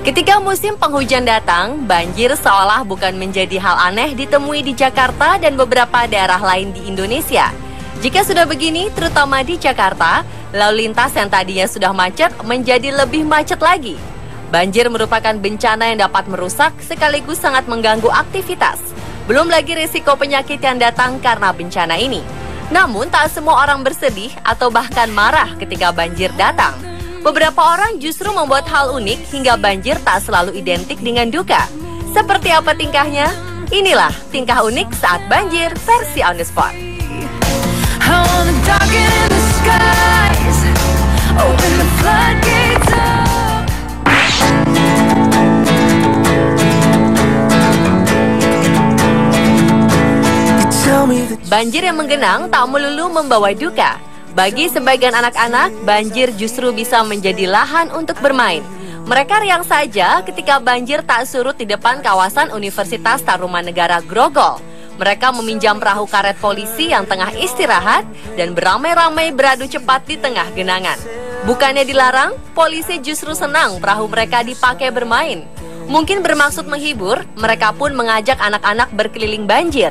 Ketika musim penghujan datang, banjir seolah bukan menjadi hal aneh ditemui di Jakarta dan beberapa daerah lain di Indonesia. Jika sudah begini, terutama di Jakarta, lalu lintas yang tadinya sudah macet menjadi lebih macet lagi. Banjir merupakan bencana yang dapat merusak sekaligus sangat mengganggu aktivitas. Belum lagi risiko penyakit yang datang karena bencana ini. Namun tak semua orang bersedih atau bahkan marah ketika banjir datang. Beberapa orang justru membuat hal unik hingga banjir tak selalu identik dengan duka. Seperti apa tingkahnya? Inilah tingkah unik saat banjir versi On The Spot. Banjir yang menggenang tak melulu membawa duka. Bagi sebagian anak-anak, banjir justru bisa menjadi lahan untuk bermain. Mereka riang saja ketika banjir tak surut di depan kawasan Universitas Tarumanegara Grogol. Mereka meminjam perahu karet polisi yang tengah istirahat dan beramai-ramai beradu cepat di tengah genangan. Bukannya dilarang, polisi justru senang perahu mereka dipakai bermain. Mungkin bermaksud menghibur, mereka pun mengajak anak-anak berkeliling banjir.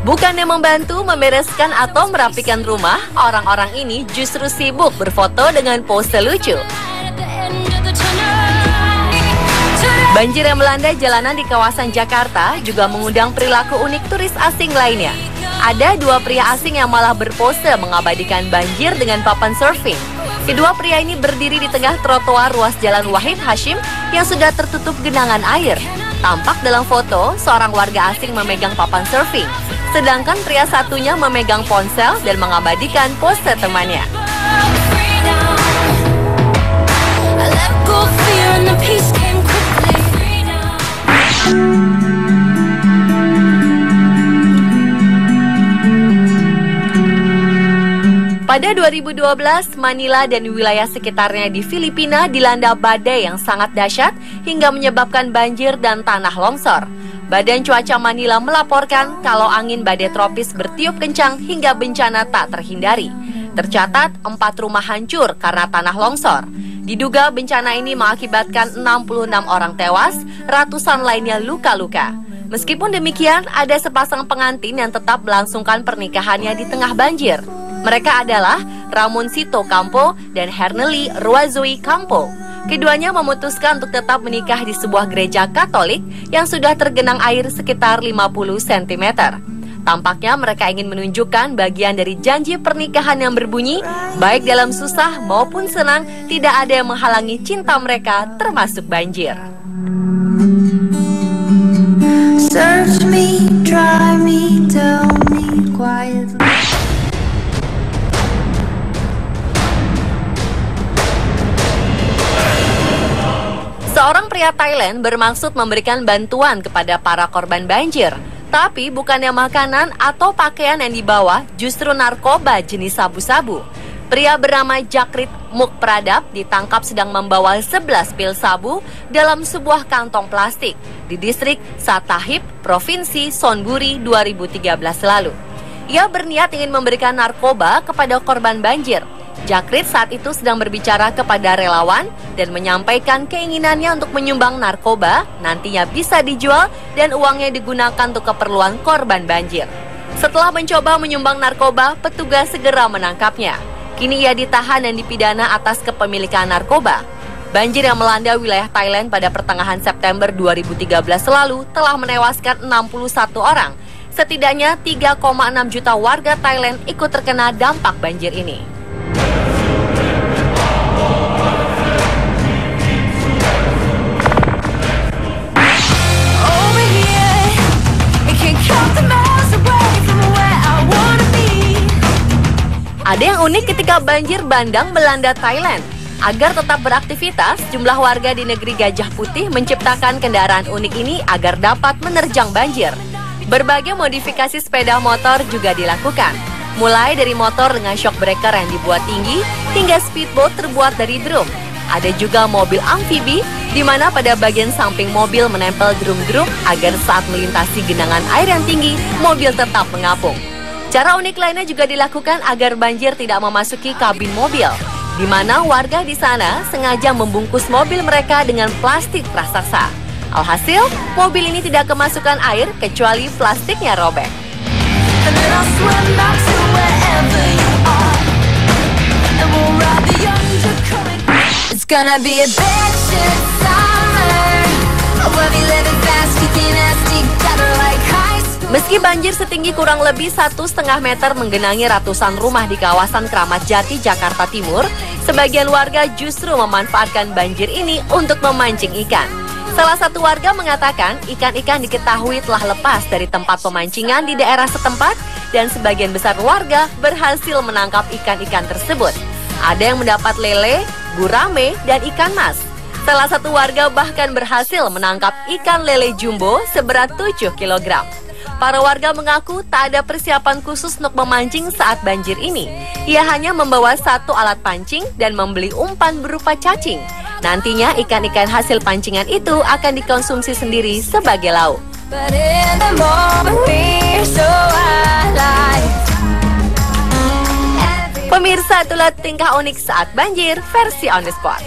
Bukannya membantu membereskan atau merapikan rumah, orang-orang ini justru sibuk berfoto dengan pose lucu. Banjir yang melanda jalanan di kawasan Jakarta juga mengundang perilaku unik turis asing lainnya. Ada dua pria asing yang malah berpose mengabadikan banjir dengan papan surfing. Kedua pria ini berdiri di tengah trotoar ruas Jalan Wahid Hasyim yang sudah tertutup genangan air. Tampak dalam foto, seorang warga asing memegang papan surfing, sedangkan pria satunya memegang ponsel dan mengabadikan pose temannya. Pada 2012, Manila dan wilayah sekitarnya di Filipina dilanda badai yang sangat dahsyat hingga menyebabkan banjir dan tanah longsor. Badan Cuaca Manila melaporkan kalau angin badai tropis bertiup kencang hingga bencana tak terhindari. Tercatat 4 rumah hancur karena tanah longsor. Diduga bencana ini mengakibatkan 66 orang tewas, ratusan lainnya luka-luka. Meskipun demikian, ada sepasang pengantin yang tetap melangsungkan pernikahannya di tengah banjir. Mereka adalah Ramoncito Campo dan Hernely Ruazui Campo. Keduanya memutuskan untuk tetap menikah di sebuah gereja Katolik yang sudah tergenang air sekitar 50 cm. Tampaknya mereka ingin menunjukkan bagian dari janji pernikahan yang berbunyi, baik dalam susah maupun senang, tidak ada yang menghalangi cinta mereka termasuk banjir. Search me, try me, tell me quietly. Seorang pria Thailand bermaksud memberikan bantuan kepada para korban banjir. Tapi bukannya makanan atau pakaian yang dibawa, justru narkoba jenis sabu-sabu. Pria bernama Jakrit Mukpradap ditangkap sedang membawa 11 pil sabu dalam sebuah kantong plastik di distrik Satahip, Provinsi Sonburi 2013 lalu. Ia berniat ingin memberikan narkoba kepada korban banjir. Jakrit saat itu sedang berbicara kepada relawan dan menyampaikan keinginannya untuk menyumbang narkoba, nantinya bisa dijual dan uangnya digunakan untuk keperluan korban banjir. Setelah mencoba menyumbang narkoba, petugas segera menangkapnya. Kini ia ditahan dan dipidana atas kepemilikan narkoba. Banjir yang melanda wilayah Thailand pada pertengahan September 2013 lalu telah menewaskan 61 orang. Setidaknya 3,6 juta warga Thailand ikut terkena dampak banjir ini. Ada yang unik ketika banjir bandang melanda Thailand. Agar tetap beraktivitas, jumlah warga di negeri Gajah Putih menciptakan kendaraan unik ini agar dapat menerjang banjir. Berbagai modifikasi sepeda motor juga dilakukan. Mulai dari motor dengan shock breaker yang dibuat tinggi, hingga speedboat terbuat dari drum. Ada juga mobil amfibi, di mana pada bagian samping mobil menempel drum-drum agar saat melintasi genangan air yang tinggi, mobil tetap mengapung. Cara unik lainnya juga dilakukan agar banjir tidak memasuki kabin mobil, di mana warga di sana sengaja membungkus mobil mereka dengan plastik raksasa. Alhasil, mobil ini tidak kemasukan air kecuali plastiknya robek. Meski banjir setinggi kurang lebih 1,5 meter menggenangi ratusan rumah di kawasan Kramat Jati, Jakarta Timur, sebagian warga justru memanfaatkan banjir ini untuk memancing ikan. Salah satu warga mengatakan ikan-ikan diketahui telah lepas dari tempat pemancingan di daerah setempat dan sebagian besar warga berhasil menangkap ikan-ikan tersebut. Ada yang mendapat lele, gurame, dan ikan mas. Salah satu warga bahkan berhasil menangkap ikan lele jumbo seberat 7 kg. Para warga mengaku tak ada persiapan khusus untuk memancing saat banjir ini. Ia hanya membawa satu alat pancing dan membeli umpan berupa cacing. Nantinya ikan-ikan hasil pancingan itu akan dikonsumsi sendiri sebagai lauk. Pemirsa, itulah tingkah unik saat banjir versi On The Spot.